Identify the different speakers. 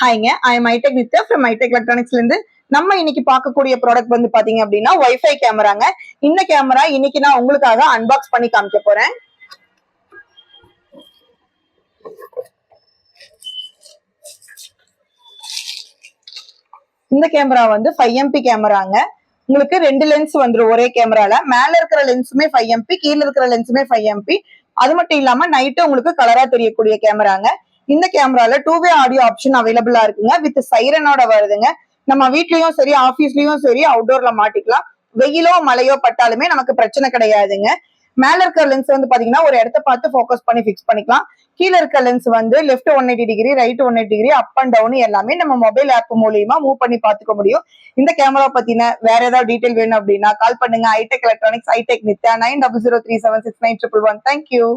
Speaker 1: ஹாய்ங்க, I am ஐடெக் Nithya from ஐடெக் எலக்ட்ரானிக்ஸ்ல இருந்து நம்ம இன்னைக்கு பார்க்கக்கூடிய ப்ராடக்ட் வந்து பாத்தீங்க அப்படின்னா வைஃபை கேமராங்க. இந்த கேமரா இன்னைக்கு நான் உங்களுக்காக அன்பாக்ஸ் பண்ணி காமிக்க போறேன். இந்த கேமரா வந்து 5MP கேமராங்க. உங்களுக்கு 2 லென்ஸ் வந்துடும் ஒரே கேமரால. மேல இருக்கிற லென்ஸுமே 5MP, கீழே இருக்கிற லென்ஸுமே 5MP. அது மட்டும் இல்லாம நைட்டு உங்களுக்கு கலரா தெரியக்கூடிய கேமராங்க. இந்த கேமரால 2-வே ஆடியோ ஆப்ஷன் அவைலபிளா இருக்குங்க. வித் சைரனோட வருதுங்க. நம்ம வீட்லயும் சரி, ஆபீஸ்லயும் சரி, அவுட்டோர்ல மாட்டிக்கலாம். வெயிலோ மழையோ பட்டாலுமே நமக்கு பிரச்சனை கிடையாதுங்க. மேல இருக்கிற லென்ஸ் வந்து பாத்தீங்கன்னா ஒரு இடத்த பார்த்து ஃபோக்கஸ் பண்ணி ஃபிக்ஸ் பண்ணிக்கலாம். கீழே இருக்க லென்ஸ் வந்து left 180 degree, right 180 degree, up and down எல்லாமே நம்ம மொபைல் ஆப் மூலியமா மூவ் பண்ணி பாத்துக்க முடியும். இந்த கேமரா பத்தின வேற ஏதாவது டீடைல் வேணும் அப்படின்னா கால் பண்ணுங்க. ஐடெக் எலக்ட்ரானிக்ஸ், ஐடெக் நித்யா 90037691. தேங்க்யூ.